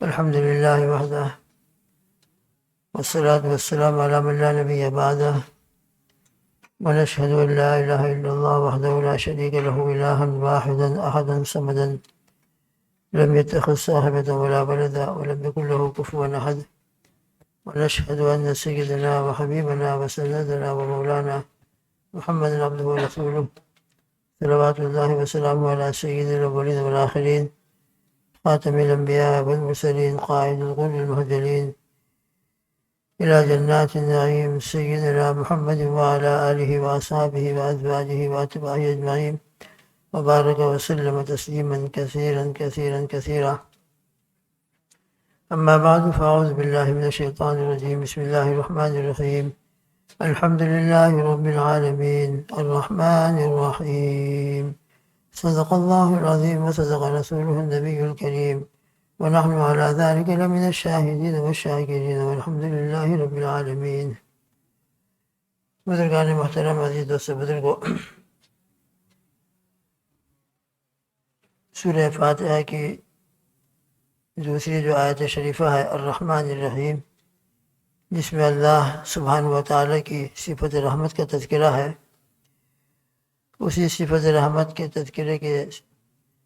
الحمد للہ وحدہ والصلاة والسلام على من لا نبي بعده ونشهد أن لا إله إلا الله وحده لا شريك له إلها واحدا أحدا صمدا لم يتخذ صاحبة ولا ولدا ولم يكن له كفوا أحد ونشهد أن سيدنا وحبيبنا وسندنا ومولانا محمد عبده ورسوله صلوات الله وسلامه على سيد الأولين والآخرين خاتم الأنبياء والمرسلين قائد الغر المهجلين إلى جنات النعيم سيدنا محمد وعلى آله وأصحابه وأزواجه وأتباعه أجمعين وبارك وسلم تسليما كثيرا كثيرا كثيرا. أما بعد فأعوذ بالله من الشيطان الرجيم. بسم الله الرحمن الرحيم. الحمد لله رب العالمين الرحمن الرحيم. صدق الله العظيم وصدق رسوله النبي الكريم ونحن على ذلك لمن الشاهدين والشاكرين والحمد لله رب العالمين. بزرگان محترم، عزیز دوست بزرگوں، سورہ فاتحہ کی دوسری جو آیت شریفہ ہے الرحمن الرحیم، جس میں اللہ سبحانہ و تعالیٰ کی صفت رحمت کا تذکرہ ہے، اسی صفت رحمت کے تذکرے کے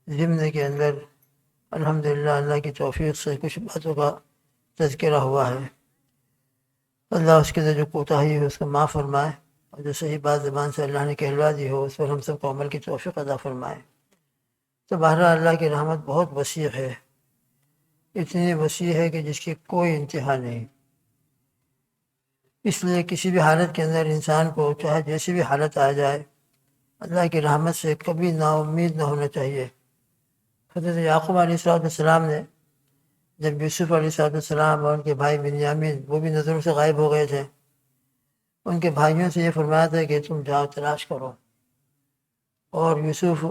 ضمن کے اندر الحمدللہ اللہ کی توفیق سے کچھ باتوں کا تذکرہ ہوا ہے. اللہ اس کے جو کوتاہی ہے اس کو معاف فرمائے، اور جو صحیح بات زبان سے اللہ نے کہلوا دی ہو اس پر ہم سب کو عمل کی توفیق عطا فرمائے. تو بہرحال اللہ کی رحمت بہت وسیع ہے، اتنی وسیع ہے کہ جس کی کوئی انتہا نہیں. اس لیے کسی بھی حالت کے اندر انسان کو چاہے جیسی بھی حالت آ جائے، اللہ کی رحمت سے کبھی نا امید نہ ہونا چاہیے. حضرت یعقوب علیہ السلام نے جب یوسف علیہ السلام اور ان کے بھائی بنیامین وہ بھی نظروں سے غائب ہو گئے تھے، ان کے بھائیوں سے یہ فرمایا تھا کہ تم جاؤ تلاش کرو اور یوسف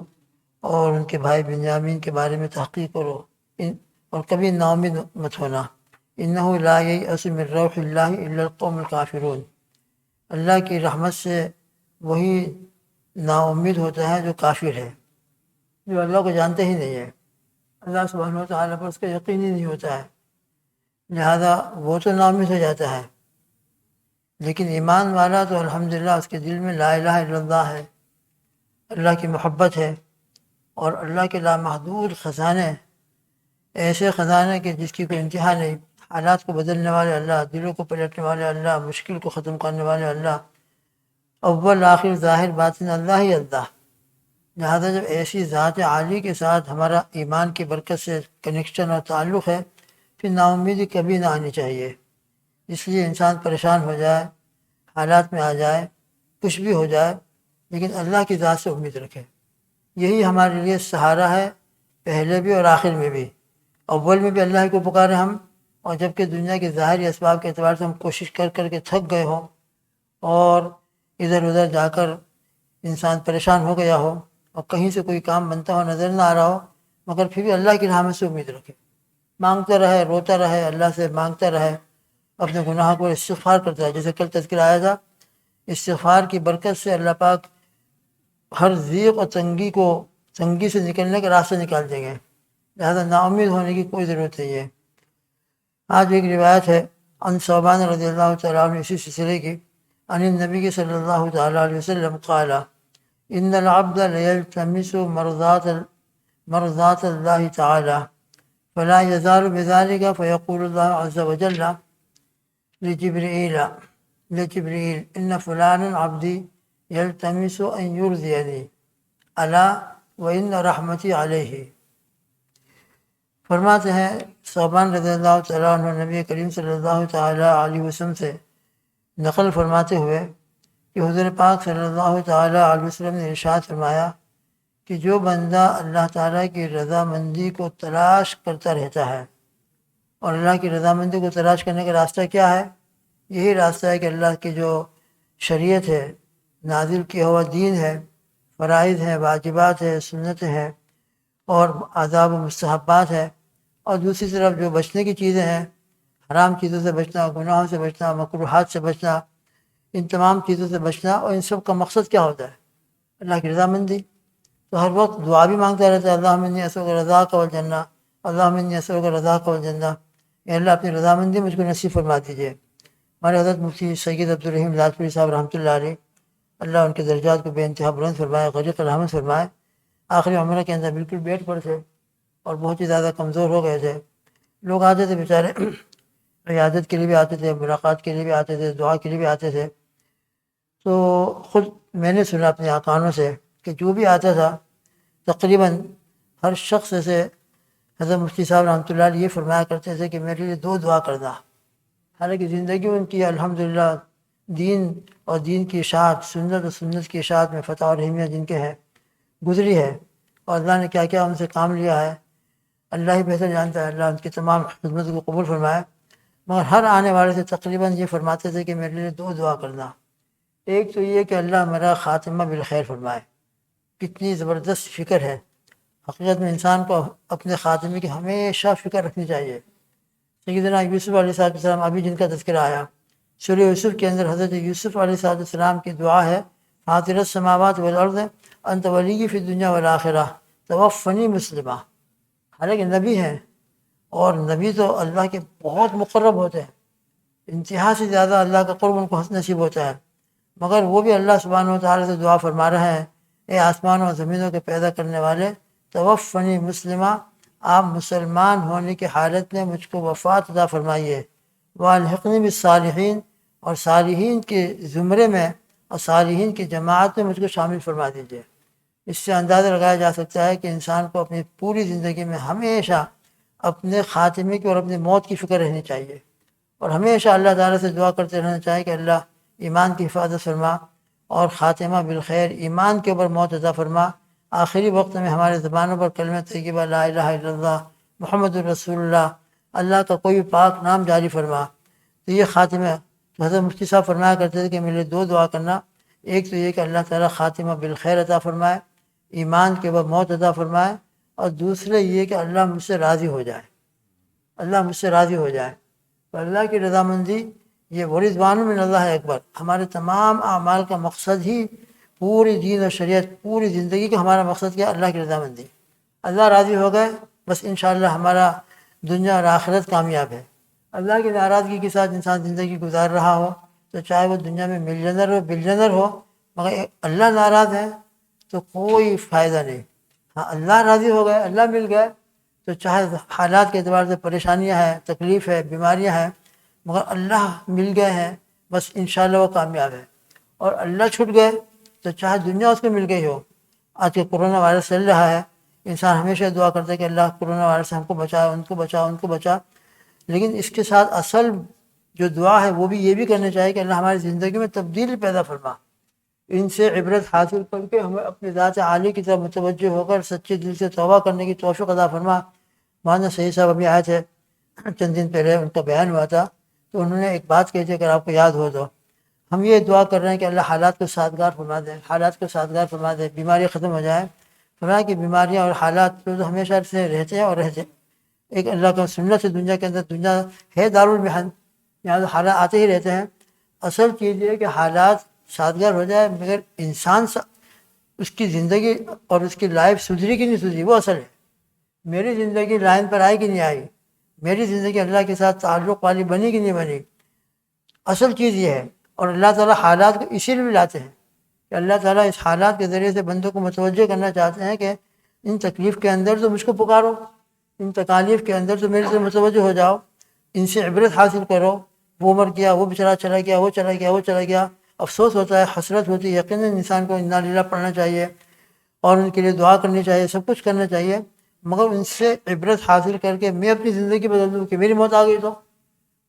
اور ان کے بھائی بنیامین کے بارے میں تحقیق کرو، اور کبھی نا امید مت ہونا. انہ لا ییأس من روح اللہ الا القوم الکافرون. اللہ کی رحمت سے وہی نا امید ہوتا ہے جو کافر ہے، جو اللہ کو جانتے ہی نہیں ہے، اللہ سبحانہ وتعالیٰ پر اس کا یقین ہی نہیں ہوتا ہے، لہذا وہ تو نا امید ہو جاتا ہے. لیکن ایمان والا تو الحمدللہ اس کے دل میں لا الہ الا اللہ ہے، اللہ کی محبت ہے، اور اللہ کے لامحدود خزانے، ایسے خزانے کہ جس کی کوئی انتہا نہیں. حالات کو بدلنے والے اللہ، دلوں کو پلٹنے والے اللہ، مشکل کو ختم کرنے والے اللہ، اول آخر ظاہر باطن اللہ ہی اللہ. لہذا جب ایسی ذات عالی کے ساتھ ہمارا ایمان کی برکت سے کنیکشن اور تعلق ہے، پھر نا امیدی کبھی نہ آنی چاہیے. اس لیے انسان پریشان ہو جائے، حالات میں آ جائے، کچھ بھی ہو جائے، لیکن اللہ کی ذات سے امید رکھے. یہی ہمارے لیے سہارا ہے، پہلے بھی اور آخر میں بھی. اول میں بھی اللہ کو پکارے ہم، اور جب کہ دنیا کے ظاہری اسباب کے اعتبار سے ہم کوشش کر کر کے تھک گئے ہوں اور ادھر ادھر جا کر انسان پریشان ہو گیا ہو اور کہیں سے کوئی کام بنتا ہو نظر نہ آ رہا ہو، مگر پھر بھی اللہ کی رحمت سے امید رکھے، مانگتا رہے، روتا رہے، اللہ سے مانگتا رہے، اپنے گناہ کو استغفار کرتا ہے. جیسے کل تذکرہ آیا تھا، استغفار کی برکت سے اللہ پاک ہر ضیق اور تنگی سے نکلنے کے راستے نکال دیں گے. لہذا نا امید ہونے کی کوئی ضرورت نہیں ہے. آج ایک روایت ہے عن ثوبان رضی اللہ تعالیٰ عنہ اسی سلسلے کی، عن النبی صلی اللہ تعالیٰ علیہ وسلم قال ان العبد لیلتمس مرضات اللہ تعالی فلا یزال بذلك فیقول اللہ عز وجل لجبرائیل ان فلانا عبدی یلتمس ان یرضینی الا وان رحمتی علیہ. فرماتے ہیں ثوبان رضی اللہ تعالیٰ عنہ نبی کریم صلی اللہ تعالیٰ علیہ وسلم سے نقل فرماتے ہوئے کہ حضور پاک صلی اللہ تعالیٰ علیہ وسلم نے ارشاد فرمایا کہ جو بندہ اللہ تعالیٰ کی رضامندی کو تلاش کرتا رہتا ہے، اور اللہ کی رضامندی کو تلاش کرنے کا راستہ کیا ہے؟ یہی راستہ ہے کہ اللہ کی جو شریعت ہے، نازل کیا ہوا دین ہے، فرائض ہیں، واجبات ہے، سنتیں ہیں، اور آداب و مستحبات ہے، اور دوسری طرف جو بچنے کی چیزیں ہیں، حرام چیزوں سے بچنا، گناہوں سے بچنا، مکروہات سے بچنا، ان تمام چیزوں سے بچنا. اور ان سب کا مقصد کیا ہوتا ہے؟ اللہ کی رضامندی. تو ہر وقت دعا بھی مانگتا رہتا ہے اللہم انی اسألک رضاک والجنہ، اللہم انی اسألک رضاک والجنہ، اے اللہ اپنی رضامندی مجھ کو نصیب فرما دیجیے۔ ہمارے حضرت مفتی سید عبدالرحیم لاجپوری صاحب رحمۃ اللہ علیہ، اللہ ان کے درجات کو بے انتہا بلند فرمائے، غرق رحمت فرمائے۔ آخری عمرہ کے اندر بالکل بیڈ پر تھے اور بہت ہی زیادہ کمزور ہو گئے تھے۔ لوگ آتے تھے بیچارے، عیادت کے لیے بھی آتے تھے، ملاقات کے لیے بھی آتے تھے، دعا کے لیے بھی آتے تھے۔ تو خود میں نے سنا اپنے کانوں سے کہ جو بھی آتا تھا تقریباً ہر شخص سے حضرت مفتی صاحب رحمۃ اللہ علیہ یہ فرمایا کرتے تھے کہ میرے لیے دعا کرنا۔ حالانکہ زندگی ان کی الحمدللہ دین اور دین کی اشاعت، سنت اور سنت کی اشاعت میں فتح اور رحمیہ جن کے ہیں گزری ہے، اور اللہ نے کیا کیا ان سے کام لیا ہے اللہ ہی بہتر جانتا ہے۔ اللہ ان کی تمام خدمت کو قبول فرمائے۔ مگر ہر آنے والے سے تقریباً یہ فرماتے تھے کہ میرے لیے دعا کرنا۔ ایک تو یہ کہ اللہ میرا خاتمہ بالخیر فرمائے۔ کتنی زبردست فکر ہے۔ حقیقت میں انسان کو اپنے خاتمے کی ہمیشہ فکر رکھنی چاہیے۔ سیدنا یوسف علیہ السلام، ابھی جن کا تذکرہ آیا، سورہ یوسف کے اندر حضرت یوسف علیہ السلام کی دعا ہے، فاطر السماوات والارض انت ولی فی الدنیا والآخرہ توفنی مسلمہ۔ حالانکہ نبی ہیں، اور نبی تو اللہ کے بہت مقرب ہوتے ہیں، انتہا سے زیادہ اللہ کا قرب ان کو نصیب ہوتا ہے، مگر وہ بھی اللہ سبحانہ و تعالیٰ سے دعا فرما رہے ہیں، اے آسمانوں اور زمینوں کے پیدا کرنے والے، توفنی مسلمہ، آپ مسلمان ہونے کی حالت میں مجھ کو وفات عطا فرمائیے، والحقنی بالصالحین، اور صالحین کے زمرے میں اور صالحین کی جماعت میں مجھ کو شامل فرما دیجیے۔ اس سے اندازہ لگایا جا سکتا ہے کہ انسان کو اپنی پوری زندگی میں ہمیشہ اپنے خاتمے کی اور اپنی موت کی فکر رہنی چاہیے، اور ہمیشہ اللہ تعالیٰ سے دعا کرتے رہنا چاہیے کہ اللہ ایمان کی حفاظت فرما اور خاتمہ بالخیر، ایمان کے اوپر موت عطا فرما۔ آخری وقت میں ہمارے زبانوں پر کلمہ طیبہ لا الہ الا اللہ محمد الرسول اللہ، اللہ کا کوئی پاک نام جاری فرما۔ تو یہ خاتمہ، تو حضرت مفتی صاحب فرمایا کرتے تھے کہ میرے لیے دعا کرنا۔ ایک تو یہ کہ اللہ تعالیٰ خاتمہ بالخیر عطا فرمائے، ایمان کے بعد موت عطا فرمائے، اور دوسرے یہ کہ اللہ مجھ سے راضی ہو جائے، اللہ مجھ سے راضی ہو جائے۔ تو اللہ کی رضامندی یہ ورضوان من اللہ اکبر، ہمارے تمام اعمال کا مقصد ہی پوری دین اور شریعت، پوری زندگی کا ہمارا مقصد کیا؟ اللہ کی رضامندی۔ اللہ راضی ہو گئے بس انشاءاللہ ہمارا دنیا اور آخرت کامیاب ہے۔ اللہ کی ناراضگی کے ساتھ انسان زندگی گزار رہا ہو تو چاہے وہ دنیا میں ملینر ہو بلینر ہو، مگر اللہ ناراض ہے تو کوئی فائدہ نہیں۔ ہاں اللہ راضی ہو گئے، اللہ مل گئے، تو چاہے حالات کے اعتبار سے پریشانیاں ہیں، تکلیف ہے، بیماریاں ہیں، مگر اللہ مل گئے ہیں بس انشاءاللہ وہ کامیاب ہے۔ اور اللہ چھوٹ گئے تو چاہے دنیا اس کو مل گئی ہو۔ آج کے کرونا وائرس چل رہا ہے، انسان ہمیشہ دعا کرتا ہے کہ اللہ کرونا وائرس سے ہم کو بچا، ان کو بچا، ان کو بچا، لیکن اس کے ساتھ اصل جو دعا ہے وہ بھی یہ بھی کرنا چاہیے کہ اللہ ہماری زندگی میں تبدیلی پیدا فرما، ان سے عبرت حاصل کر کے ہمیں اپنی ذات عالی کی طرف متوجہ ہو کر سچے دل سے توبہ کرنے کی توفیق عطا فرما۔ مولانا سعید صاحب ابھی آئے تھے چند دن پہلے، ان کا بیان ہوا تھا، تو انہوں نے ایک بات کہی تھی، اگر آپ کو یاد ہو تو، ہم یہ دعا کر رہے ہیں کہ اللہ حالات کو سازگار فرما دے، حالات کو سازگار فرما دے، بیماری ختم ہو جائے۔ فرمایا کہ بیماریاں اور حالات تو ہمیشہ سے رہتے ہیں اور رہتے ہیں، ایک اللہ کا سنت سے دنیا کے اندر، دنیا ہے دارالمحن، یہاں حالات آتے ہی رہتے ہیں۔ اصل چیز یہ ہے کہ حالات سازگار ہو جائے، مگر انسان اس کی زندگی اور اس کی لائف سدھری کہ نہیں سدھری وہ اصل ہے۔ میری زندگی لائن پر آئی کہ نہیں آئی، میری زندگی اللہ کے ساتھ تعلق والی بنی کہ نہیں بنی، اصل چیز یہ ہے۔ اور اللہ تعالیٰ حالات کو اسی لیے لاتے ہیں کہ اللہ تعالیٰ اس حالات کے ذریعے سے بندوں کو متوجہ کرنا چاہتے ہیں کہ ان تکلیف کے اندر تو مجھ کو پکارو، ان تکالیف کے اندر تو میرے سے متوجہ ہو جاؤ، ان سے عبرت حاصل کرو۔ وہ مر گیا، وہ بیچارہ چلا گیا، وہ چلا گیا، وہ چلا گیا، افسوس ہوتا ہے، حسرت ہوتی ہے، یقیناً انسان کو انا للہ پڑھنا چاہیے اور ان کے لیے دعا کرنی چاہیے، سب کچھ کرنا چاہیے، مگر ان سے عبرت حاصل کر کے میں اپنی زندگی بدل دوں کہ میری موت آ گئی تو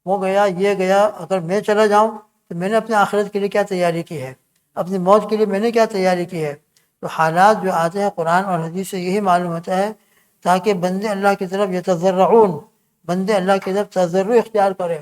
وہ گیا، یہ گیا، اگر میں چلا جاؤں تو میں نے اپنے آخرت کے لیے کیا تیاری کی ہے، اپنی موت کے لیے میں نے کیا تیاری کی ہے۔ تو حالات جو آتے ہیں قرآن اور حدیث سے یہی معلوم ہوتا ہے تاکہ بندے اللہ کی طرف یتضرعون، بندے اللہ کی طرف تضرع اختیار کرے،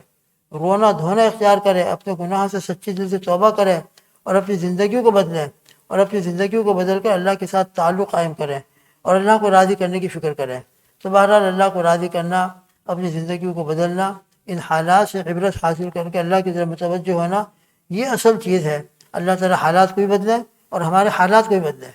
رونا دھونا اختیار کرے، اپنے گناہ سے سچی دل سے توبہ کرے اور اپنی زندگیوں کو بدلیں، اور اپنی زندگیوں کو بدل کر اللہ کے ساتھ تعلق قائم کریں اور اللہ کو راضی کرنے کی فکر کریں۔ تو بہرحال اللہ کو راضی کرنا، اپنی زندگیوں کو بدلنا، ان حالات سے عبرت حاصل کر کے اللہ کی طرف متوجہ ہونا، یہ اصل چیز ہے۔ اللہ تعالیٰ حالات کو بھی بدلے اور ہمارے حالات کو بھی بدلے،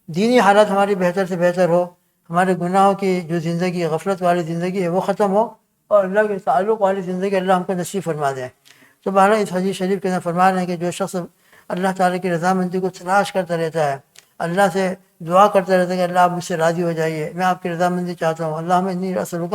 دینی حالات ہماری بہتر سے بہتر ہو، ہمارے گناہوں کی جو زندگی غفلت والی زندگی ہے وہ ختم ہو، اور اللہ کے تعلق والی زندگی اللہ ہم کو نصیب فرما دے۔ تو بہرحال اس حدیث شریف کے اندر فرما رہے ہیں کہ جو شخص اللہ تعالیٰ کی رضامندی کو تلاش کرتا رہتا ہے، اللہ سے دعا کرتا رہتا ہے کہ اللہ آپ مجھ سے راضی ہو جائیے، میں آپ کی رضامندی چاہتا ہوں، اللہم انی اسألک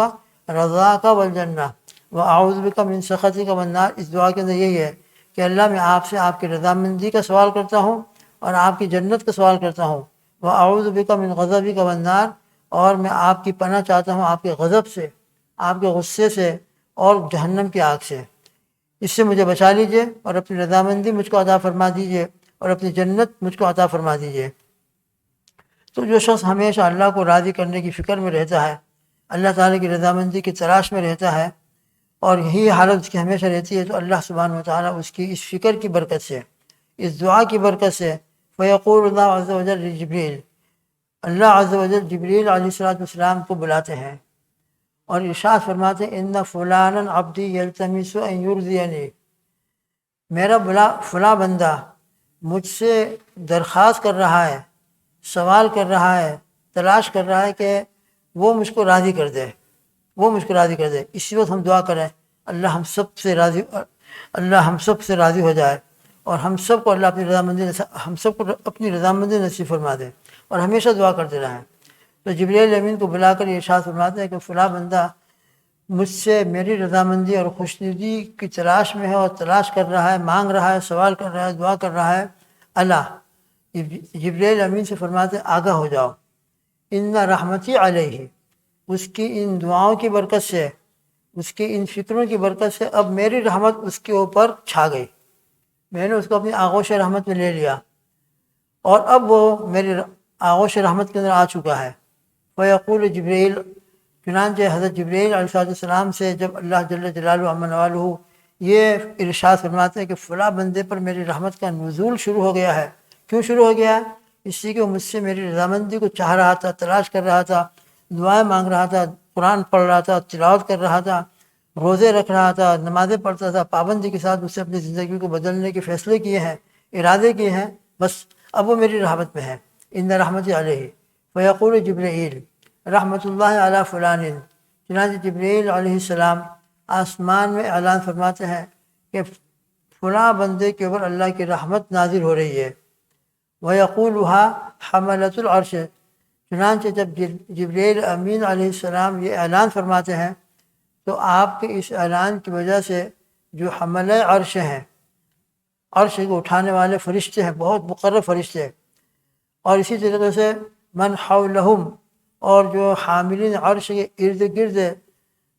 رضاک والجنہ واعوذ بک من سخطک والنار، اس دعا کے اندر یہی ہے کہ اللہ میں آپ سے آپ کی رضامندی کا سوال کرتا ہوں اور آپ کی جنت کا سوال کرتا ہوں، واعوذ بک من غضبک والنار، اور میں آپ کی پناہ چاہتا ہوں آپ کے غضب سے، آپ کے غصے سے اور جہنم کی آگ سے، اس سے مجھے بچا لیجئے اور اپنی رضامندی مجھ کو عطا فرما دیجئے اور اپنی جنت مجھ کو عطا فرما دیجئے۔ تو جو شخص ہمیشہ اللہ کو راضی کرنے کی فکر میں رہتا ہے، اللہ تعالیٰ کی رضامندی کی تلاش میں رہتا ہے، اور یہی حالت اس کی ہمیشہ رہتی ہے، تو اللہ سبحانہ وتعالیٰ اس کی اس فکر کی برکت سے، اس دعا کی برکت سے، فیقول اللہ عز و جل لجبریل، اللہ عز و جل جبریل علیہ السلام کو بلاتے ہیں اور ارشاد فرماتے ہیں ان فلانا عبدی یلتمس ان یرضینی، میرا فلاں بندہ مجھ سے درخواست کر رہا ہے، سوال کر رہا ہے، تلاش کر رہا ہے کہ وہ مجھ کو راضی کر دے، وہ مجھ کو راضی کر دے۔ اسی وقت ہم دعا کریں اللہ ہم سب سے راضی ہو جائے، اور ہم سب کو اللہ اپنی رضامندی ہم سب کو اپنی رضامندی نصیب فرما دے، اور ہمیشہ دعا کرتے رہیں۔ تو جبریل امین کو بلا کر یہ ارشاد فرماتے ہیں کہ فلاں بندہ مجھ سے میری رضامندی اور خوشنودی کی تلاش میں ہے، اور تلاش کر رہا ہے، مانگ رہا ہے، سوال کر رہا ہے، دعا کر رہا ہے۔ اللہ جبریل امین سے فرماتے ہیں آگاہ ہو جاؤ، ان رحمتی علیہ، اس کی ان دعاؤں کی برکت سے، اس کی ان فکروں کی برکت سے اب میری رحمت اس کے اوپر چھا گئی، میں نے اس کو اپنی آغوش رحمت میں لے لیا، اور اب وہ میری آغوش رحمت کے اندر آ چکا ہے۔ فیقول جبریل، چنانچہ حضرت جبریل علیہ السلام سے جب اللہ جل جلالہ عما والہ یہ ارشاد فرماتے ہیں کہ فلاں بندے پر میری رحمت کا نزول شروع ہو گیا ہے، کیوں شروع ہو گیا ہے؟ اس لیے کہ وہ مجھ سے میری رضامندی کو چاہ رہا تھا، تلاش کر رہا تھا، دعائیں مانگ رہا تھا، قرآن پڑھ رہا تھا، تلاوت کر رہا تھا، روزے رکھ رہا تھا، نمازیں پڑھتا تھا، پابندی کے ساتھ اس سے اپنی زندگی کو بدلنے کے فیصلے کیے ہیں، ارادے کیے ہیں، بس اب وہ میری رحمت میں ہے۔ ان رحمتی علیہ فیقول جبرائیل رحمۃ اللہ علی فلان، چنانچہ جبرائیل علیہ السلام آسمان میں اعلان فرماتے ہیں کہ فلاں بندے کے اوپر اللہ کی رحمت نازل ہو رہی ہے۔ وَيَقُولُهَا حَمَلَةُ الْعَرْشِ، چنانچہ جب جبرائیل امین علیہ السلام یہ اعلان فرماتے ہیں تو آپ کے اس اعلان کی وجہ سے جو حملہ عرش ہیں، عرش کو اٹھانے والے فرشتے ہیں، بہت مقرب فرشتے، اور اسی طریقے سے من حولہم، اور جو حاملین عرش کے ارد گرد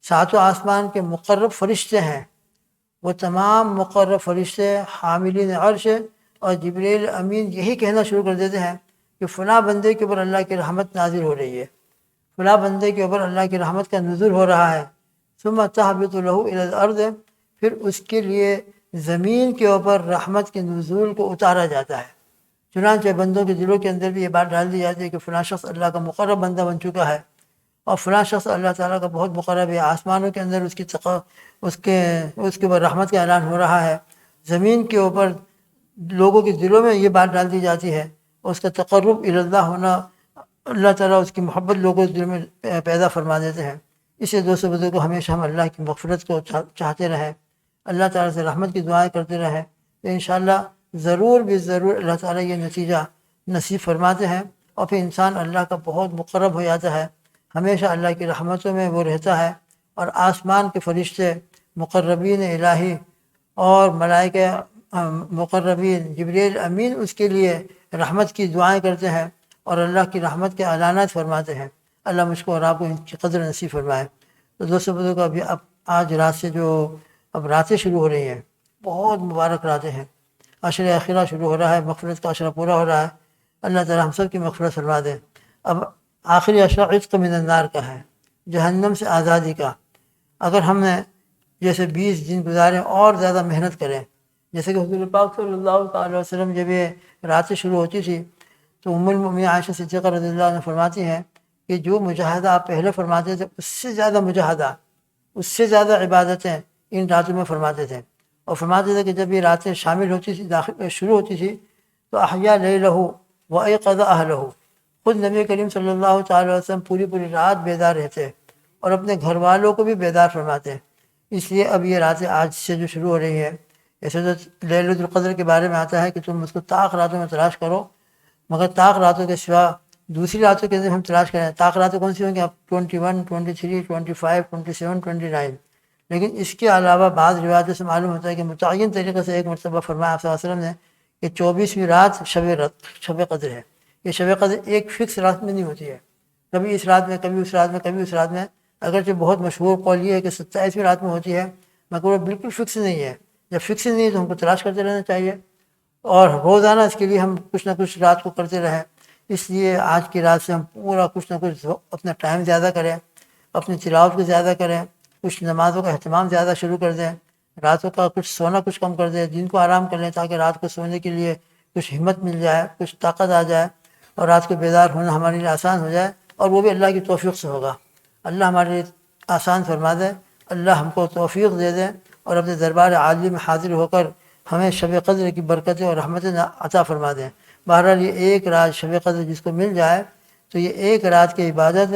ساتوں آسمان کے مقرب فرشتے ہیں، وہ تمام مقرب فرشتے حاملین عرش اور جبرائیل امین یہی کہنا شروع کر دیتے ہیں کہ فلاں بندے کے اوپر اللہ کی رحمت نازل ہو رہی ہے، فلاں بندے کے اوپر اللہ کی رحمت کا نزول ہو رہا ہے۔ ثم تہبط له الى الارض، پھر اس کے لیے زمین کے اوپر رحمت کے نزول کو اتارا جاتا ہے۔ چنانچہ بندوں کے دلوں کے اندر بھی یہ بات ڈال دی جاتی ہے کہ فلاں شخص اللہ کا مقرب بندہ بن چکا ہے، اور فلاں شخص اللہ تعالیٰ کا بہت مقرب ہے، آسمانوں کے اندر اس کے اوپر رحمت کا اعلان ہو رہا ہے، زمین کے اوپر لوگوں کے دلوں میں یہ بات ڈال دی جاتی ہے، اور اس کا تقرب الی اللہ ہونا، اللہ تعالیٰ اس کی محبت لوگوں کے دل میں پیدا فرما دیتے ہیں۔ اسے دوستوں بزرگوں کو ہمیشہ ہم اللہ کی مغفرت کو چاہتے رہیں، اللہ تعالیٰ سے رحمت کی دعائیں کرتے رہیں، تو انشاءاللہ ضرور بھی ضرور اللہ تعالیٰ یہ نتیجہ نصیب فرماتے ہیں، اور پھر انسان اللہ کا بہت مقرب ہو جاتا ہے، ہمیشہ اللہ کی رحمتوں میں وہ رہتا ہے، اور آسمان کے فرشتے مقربین الہی اور ملائکہ مقربین جبرائیل امین اس کے لیے رحمت کی دعائیں کرتے ہیں، اور اللہ کی رحمت کے اعلانات فرماتے ہیں۔ اللہ مجھ کو اور آپ کو ان کی قدر نصیب فرمائے۔ تو دوستوں بزرگوں ابھی آج رات سے جو اب راتیں شروع ہو رہی ہیں، بہت مبارک راتیں ہیں، عشر اخیرہ شروع ہو رہا ہے، مغفرت کا عشرہ پورا ہو رہا ہے، اللہ تعالیٰ ہم سب کی مغفرت فرما دے۔ اب آخری عشرہ عتق من النار کا ہے، جہنم سے آزادی کا۔ اگر ہم نے جیسے 20 دن گزارے اور زیادہ محنت کریں، جیسے کہ حضور پاک صلی اللہ تعالی وسلم جب یہ راتیں شروع ہوتی تھی تو ام المؤمنین عائشہ صدیقہ رضی اللہ عنہ فرماتی ہیں کہ جو مجاہدہ آپ پہلے فرماتے تھے اس سے زیادہ مجاہدہ، اس سے زیادہ عبادتیں ان راتوں میں فرماتے تھے، اور فرماتے تھے کہ جب یہ راتیں شامل ہوتی تھی، شروع ہوتی تھی تو احیا لیلہ و ایقظ اہلہ، خود نبی کریم صلی اللہ تعالی وسلم پوری رات بیدار رہتے اور اپنے گھر والوں کو بھی بیدار فرماتے. اس لیے اب یہ راتیں آج سے جو شروع ہو رہی ہے، ایسے تو لیلۃ القدر کے بارے میں آتا ہے کہ تم اس کو طاق راتوں میں تلاش کرو، مگر طاق راتوں کے سوا دوسری راتوں کے اندر ہم تلاش کریں. طاق راتیں کون سی ہوں گی؟ آپ 21، 23، 25، 27، 29. لیکن اس کے علاوہ بعض روایتوں سے معلوم ہوتا ہے کہ متعین طریقے سے ایک مرتبہ فرمایا آپ صلی اللہ علیہ وسلم نے کہ 24ویں رات شب قدر ہے. یہ شب قدر ایک فکس رات میں نہیں ہوتی ہے، کبھی اس رات میں، کبھی اس رات میں، کبھی اس رات میں. اگرچہ بہت مشہور قول یہ ہے کہ 27ویں رات میں ہوتی ہے، مگر وہ بالکل فکس نہیں ہے. جب فکس نہیں ہے تو ہم کو تلاش کرتے رہنا چاہیے، اور روزانہ اس کے لیے ہم کچھ نہ کچھ رات کو کرتے رہیں. اس لیے آج کی رات سے ہم پورا کچھ نہ کچھ اپنا ٹائم زیادہ کریں، اپنی تلاوت کو زیادہ کریں، کچھ نمازوں کا اہتمام زیادہ شروع کر دیں، راتوں کا سونا کچھ کم کر دیں، دن کو آرام کر لیں تاکہ رات کو سونے کے لیے کچھ ہمت مل جائے، کچھ طاقت آ جائے، اور رات کو بیدار ہونا ہمارے لیے آسان ہو جائے. اور وہ بھی اللہ کی توفیق سے ہوگا. اللہ ہمارے لیے آسان فرما دے، اللہ ہم کو توفیق دے دیں، اور اپنے دربار عالی میں حاضر ہو کر ہمیں شب قدر کی برکتیں اور رحمتیں عطا فرما دیں. بہرحال یہ ایک رات شب قدر جس کو مل جائے تو یہ ایک رات کی عبادت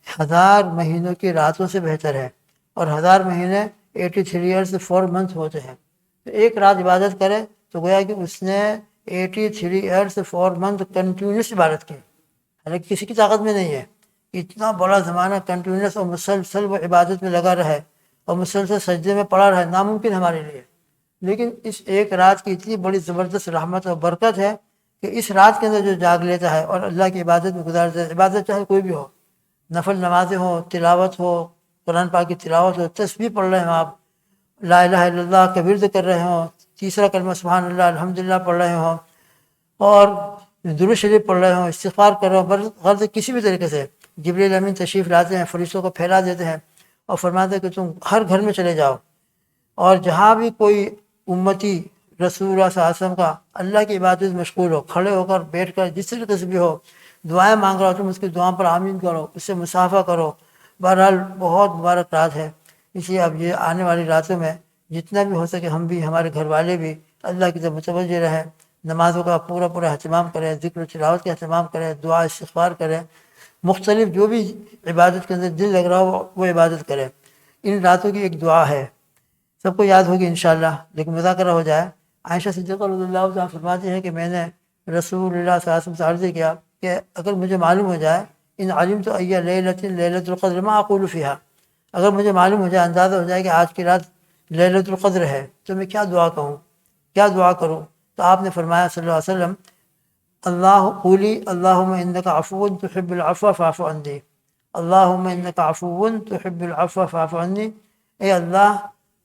1000 مہینوں کی راتوں سے بہتر ہے، اور 1000 مہینے 83 ایئرس 4 منتھ ہوتے ہیں. تو ایک رات عبادت کرے تو گویا کہ اس نے 83 ایئرس 4 منتھ کنٹینیوس عبادت کی. حالانکہ کسی کی طاقت میں نہیں ہے اتنا بڑا زمانہ کنٹینیوس اور مسلسل وہ عبادت میں لگا رہے اور مسلسل سجدے میں پڑا رہے، ناممکن ہمارے لیے. لیکن اس ایک رات کی اتنی بڑی زبردست رحمت اور برکت ہے کہ اس رات کے اندر جو جاگ لیتا ہے اور اللہ کی عبادت میں گزارتا ہے، عبادت چاہے کوئی بھی ہو، نفل نمازیں ہوں، تلاوت ہو، قرآن پاک کی تلاوت ہو، تسبیح پڑھ رہے ہوں، آپ لا الہ الا اللہ کا ورد کر رہے ہوں، تیسرا کلمہ سبحان اللہ الحمدللہ پڑھ رہے ہوں، اور درود شریف پڑھ رہے ہوں، استغفار کر رہے ہوں، غرض کسی بھی طریقے سے جبریل امین تشریف لاتے ہیں، فرشتوں کو پھیلا دیتے ہیں اور فرماتے ہیں کہ تم ہر گھر میں چلے جاؤ، اور جہاں بھی کوئی امتی رسول اللہ صلی اللہ علیہ وسلم کا اللہ کی عبادت میں مشغول ہو، کھڑے ہو کر، بیٹھ کر، جس طریقے سے بھی ہو، دعائیں مانگ رہا ہو، تم اس کی دعاؤں پر آمین کرو، اس سے مصافحہ کرو. بہرحال بہت مبارک رات ہے. اس لیے اب یہ آنے والی راتوں میں جتنا بھی ہو سکے ہم بھی، ہمارے گھر والے بھی اللہ کی طرف متوجہ رہیں، نمازوں کا پورا اہتمام کریں، ذکر و تلاوت کا اہتمام کریں، دعا استغفار کریں، مختلف جو بھی عبادت کے اندر دل لگ رہا ہو وہ عبادت کریں. ان راتوں کی ایک دعا ہے، سب کو یاد ہوگی انشاءاللہ، لیکن مذاکرہ ہو جائے. عائشہ صدیقہ رضی اللہ عنہا فرماتی ہیں کہ میں نے رسول اللہ صلی اللہ علیہ وسلم سے عرض کیا کہ اگر مجھے معلوم ہو جائے ان علمت ای لیلۃ القدر ما اقول فیہا، اگر مجھے معلوم ہو جائے، اندازہ ہو جائے کہ آج کی رات لیلۃ القدر ہے، تو میں کیا دعا کہوں، کیا دعا کروں؟ تو آپ نے فرمایا صلی اللہ علیہ وسلم قولی اللہم انک عفو تحب العفو فاعف عنی، اللہم انک عفو تحب العفو فاعف عنی، اے اللہ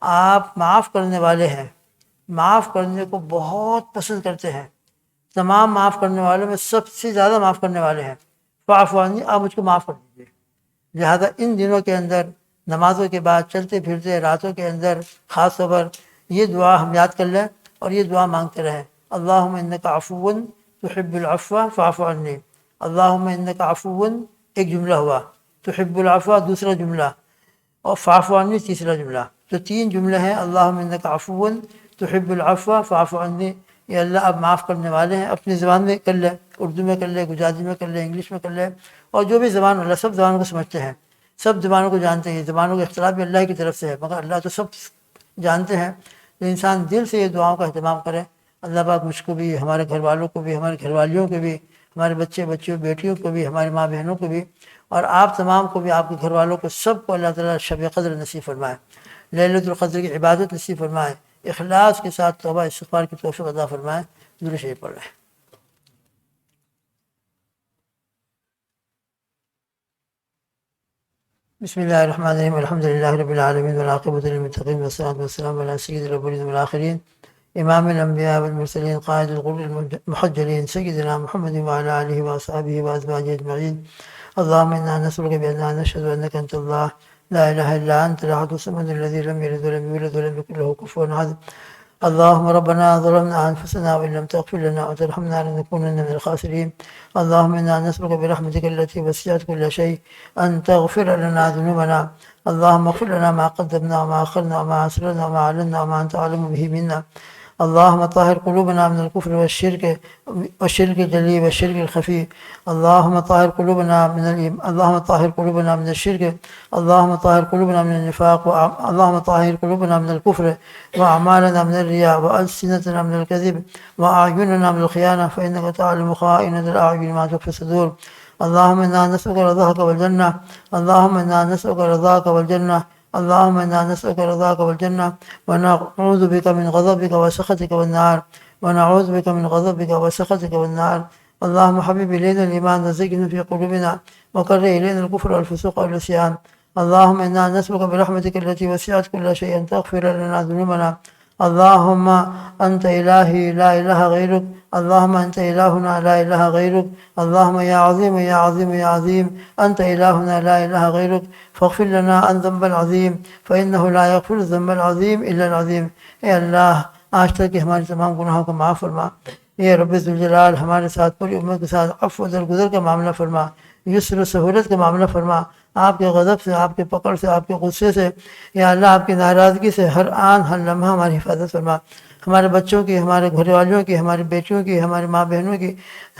آپ معاف کرنے والے ہیں، معاف کرنے کو بہت پسند کرتے ہیں، تمام معاف کرنے والوں میں سب سے زیادہ معاف کرنے والے ہیں، فاعف عنی، آپ مجھ کو معاف کر دیجیے. لہذا ان دنوں کے اندر نمازوں کے بعد چلتے پھرتے راتوں کے اندر خاص طور پر یہ دعا ہم یاد کر لیں اور یہ دعا مانگتے رہیں. اللہم انک عفو تحب العفو فاعف عنی، اللہم انک عفو ایک جملہ ہوا، تحب العفو دوسرا جملہ، اور فاعف عنی تیسرا جملہ. تو 3 جملے ہیں، اللہم انک عفو تحب العفو فاعف عنی. یہ اللہ اب معاف کرنے والے ہیں. اپنی زبان میں کر لیں، اردو میں کر لیں، گجراتی میں کر لیں، انگلش میں کر لیں، اور جو بھی زبان، اللہ سب زبانوں کو سمجھتے ہیں، سب زبانوں کو جانتے ہیں. زبانوں کا اختلاف بھی اللہ کی طرف سے ہے، مگر اللہ تو سب جانتے ہیں. تو انسان دل سے یہ دعاؤں کا اہتمام کرے. اللہ پاک مجھ کو بھی، ہمارے گھر والوں کو بھی، ہمارے گھر والیوں کو بھی، ہمارے بچے بچیوں بیٹیوں کو بھی، ہماری ماں بہنوں کو بھی، اور آپ تمام کو بھی، آپ کے گھر والوں کو سب کو اللہ تعالیٰ شب قدر نصیب فرمائے، لیلۃ القدر کی عبادت نصیب فرمائے، اخلاص کے ساتھ توبہ استغفار کی توفیق عطا فرمائے. درود شریف پڑھ رہے ہیں. بسم اللہ الرحمن الرحیم، الحمد للہ رب العالمین والعاقبۃ للمتقین والصلاۃ والسلام علی سید الاولین والآخرین امام الانبیاء والمرسلین قائد الغر المحجلین سیدنا محمد وعلی آلہ واصحابہ وازواجہ اجمعین. اللہم انا نسألک بأننا نشہد انک انت اللہ لا الہ الا انت الاحد الصمد الذی لم یلد ولم یولد ولم یکن له کفوا احد. اللهم ربنا ظلمنا أنفسنا وإن لم تغفر لنا وترحمنا لنكونن من الخاسرين. اللهم إنا نسألك برحمتك التي وسعت كل شيء أن تغفر لنا ذنوبنا. اللهم اغفر لنا ما قدمنا وما أخرنا وما أسررنا وما أعلنا وما أنت أعلم به منا. اللهم طهر قلوبنا من الكفر والشرك الجلي والشرك الخفي. اللهم طهر قلوبنا اللهم طهر قلوبنا من الشرك. اللهم طهر قلوبنا من النفاق. اللهم طهر قلوبنا من الكفر وأعمالنا من الرياء وألسنتنا من الكذب وأعيننا من الخيانة فإنك تعلم خائنة الأعين ما تخفي الصدور. اللهم إنا نسألك رضاك والجنة. اللهم إنا نسألك رضاك والجنة. اللهم إنا نسألك رضاك والجنة ونعوذ بك من غضبك وسخطك والنار. ونعوذ بك من غضبك وسخطك والنار. اللهم حبب إلينا الإيمان وزينه في قلوبنا وكره إلينا الكفر والفسوق والعصيان. اللهم إنا نسألك برحمتك التي وسعت كل شيء أن تغفر لنا ذنوبنا. اللهم أنت إلهي لا إله غيرك. اللهم أنت إلهنا لا إله غيرك. اللهم يا عظيم يا عظيم يا عظيم أنت إلهنا لا إله غيرك فاغفر لنا الذنب العظيم فإنه لا يغفر الذنب العظيم إلا العظيم. اے اللہ آج تک کی ہماری تمام گناہوں کو معاف فرما. اے رب ذوالجلال ہمارے ساتھ پوری امت کے ساتھ عفو و درگزر کا معاملہ فرما. یسر و سہولت کا معاملہ فرما. آپ کے غضب سے آپ کے پکڑ سے آپ کے غصے سے یا اللہ آپ کی ناراضگی سے ہر آن ہر لمحہ ہماری حفاظت فرما. ہمارے بچوں کی ہمارے گھر والوں کی ہماری بیٹیوں کی ہماری ماں بہنوں کی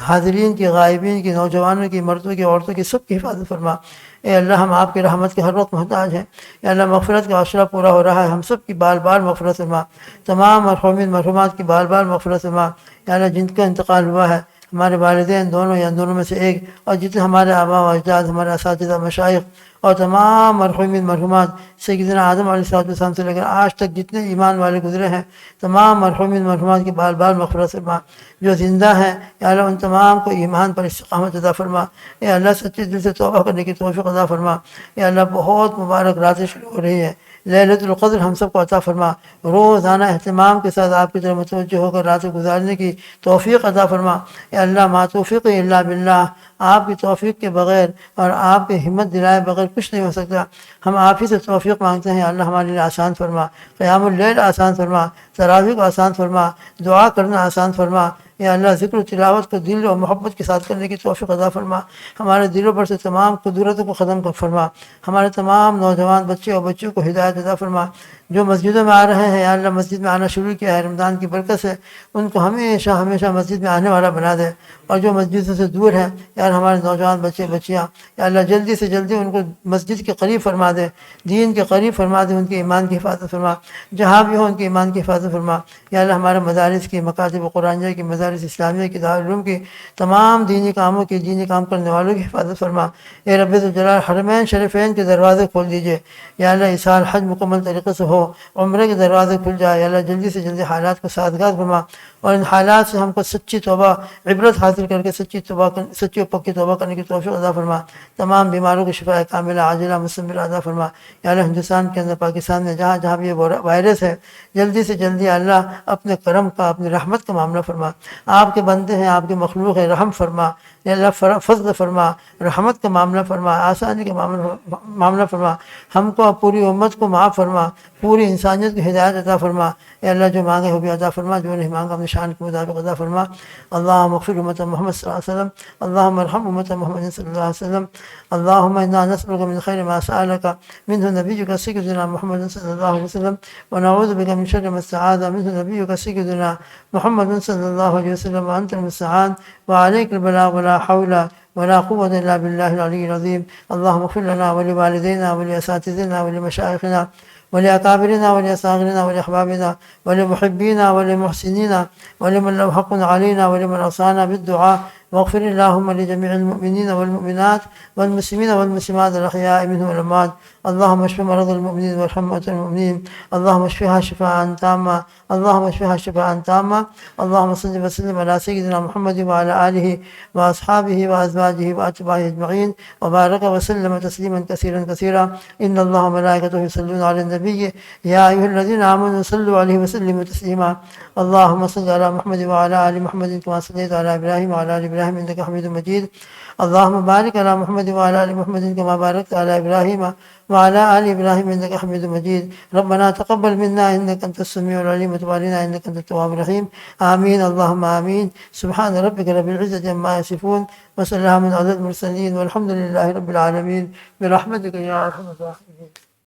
حاضرین کی غائبین کی نوجوانوں کی مردوں کی عورتوں کی سب کی حفاظت فرما. اے اللہ ہم آپ کی رحمت کے ہر وقت محتاج ہیں. اے اللہ مغفرت کا عشرہ پورا ہو رہا ہے ہم سب کی بال بال مغفرت فرما. تمام مرحومین مرحومات کی بال بال مغفرت فرما. اے اللہ جن کا انتقال ہوا ہے ہمارے والدین دونوں یا دونوں میں سے ایک اور جتنے ہمارے آباء و اجداد ہمارے اساتذہ مشائخ اور تمام مرحومین مرحومات سیدنا آدم علیہ السلام سے لے کر آج تک جتنے ایمان والے گزرے ہیں تمام مرحومین مرحومات کی بال بال مغفرت فرما. جو زندہ ہیں یا اللہ ان تمام کو ایمان پر استقامت عطا فرما. اے اللہ سچے دل سے توبہ کرنے کی توفیق عطا فرما. اے اللہ بہت مبارک راتیں شروع ہو رہی ہے. لیلۃ القدر ہم سب کو عطا فرما. روزانہ اہتمام کے ساتھ آپ کی طرف متوجہ ہو کر راتیں گزارنے کی توفیق عطا فرما. اے اللہ ما توفیق الا باللہ آپ کی توفیق کے بغیر اور آپ کی ہمت دلائے بغیر کچھ نہیں ہو سکتا. ہم آپ ہی سے توفیق مانگتے ہیں. اللہ ہمارے لیے آسان فرما. قیام اللیل آسان فرما. تراویح کو آسان فرما. دعا کرنا آسان فرما. یا اللہ ذکر و تلاوت کو دل و محبت کے ساتھ کرنے کی توفیق عطا فرما. ہمارے دلوں پر سے تمام قدرتوں کو ختم کر فرما. ہمارے تمام نوجوان بچے اور بچوں کو ہدایت عطا فرما. جو مسجدوں میں آ رہے ہیں یا اللہ مسجد میں آنا شروع کیا ہے رمضان کی برکت سے ان کو ہمیشہ ہمیشہ مسجد میں آنے والا بنا دے. اور جو مسجدوں سے دور ہیں یار ہمارے نوجوان بچے بچیاں یا اللہ جلدی سے جلدی ان کو مسجد کے قریب فرما دے. دین کے قریب فرما دے. ان کے ایمان کی حفاظت فرما. جہاں بھی ہو ان کے ایمان کی حفاظت فرما. یا اللہ ہمارے مدارس کی مکاتب قرآنیہ کی مدارس اسلامیہ کی دارالعلوم کی تمام دینی کاموں کی دینی کام کرنے والوں کی حفاظت فرما. اے رب ذوالجلال حرمین شریفین کے دروازے کھول دیجیے. یا اللہ اس سال حج مکمل طریقے سے ہو. عمرے کے دروازے کھل جائے. یا اللہ جلدی سے جلدی حالات کو سازگار فرما. اور ان حالات سے ہم کو سچی توبہ عبرت حاصل کر کے سچی و پکی توبہ کرنے کی توفیق عطا فرما. تمام بیماروں کی شفا کاملہ عاجلہ مستمرہ عطا فرما. یا اللہ ہندوستان کے اندر پاکستان میں جہاں جہاں بھی یہ وائرس ہے جلدی سے جلدی اللہ اپنے کرم کا اپنی رحمت کا معاملہ فرما. آپ کے بندے ہیں آپ کے مخلوق ہیں رحم فرما. یا اللہ فضل فرما. رحمت کا معاملہ فرما. آسانی کا معاملہ فرما. ہم کو پوری امت کو معاف فرما. پوری انسانیت کی ہدایت عطا فرما. اے اللہ جو مانگے ہو بھی عطا فرما. جو نہیں مانگا اپنے شان کے مطابق عطا فرما. اللہم اغفر امت محمد صلی اللہ علیہ وسلم. اللہم ارحم امت محمد صلی اللہ علیہ وسلم. اللہم انا نسألک من خیر ما سألک منہ نبیک سیدنا محمد صلی اللہ علیہ وسلم ونعوذ بک من شر ما استعاذ منہ نبیک سیدنا محمد صلی اللہ علیہ وسلم وانت المستعان وعلیک البلاغ ولا حول ولا قوة إلا بالله العلي العظيم. اللهم اغفر لنا ولوالدينا ولأساتذتنا ولمشايخنا ولأكابرنا ولأصاغرنا ولأحبابنا ولمحبينا ولمحسنين ولمن له حق علينا ولمن أوصانا بالدعاء. واغفر اللهم لجميع المؤمنين والمؤمنات والمسلمين والمسلمات الأحياء منهم والأموات. اللهم اشف مرضى المؤمنين وارحم موتى المؤمنين. اللهم اشفها شفاء تاما. اللهم اشفها شفاء تاما. اللهم صل وسلم على سيدنا محمد وعلى آله وأصحابه وأزواجه وأتباعه أجمعين وبارك وسلم تسليما كثيرا كثيرا. إن الله وملائكته يصلون على النبي يا أيها الذين آمنوا صلوا عليه وسلموا تسليما. اللهم صل على محمد وعلى آل محمد كما صليت على إبراهيم وعلى آل إبراهيم إنك حميد مجيد. اللهم بارك على محمد وعلى آل محمد كما باركت على إبراهيم وعلى آل إبراهيم إنك حميد مجيد. ربنا تقبل منا إنك أنت السميع العليم وتب علينا إنك أنت التواب الرحيم. آمين اللهم آمين. سبحان ربك رب العزة عما يصفون وسلام على المرسلين والحمد لله رب العالمين برحمتك يا أرحم الراحمين.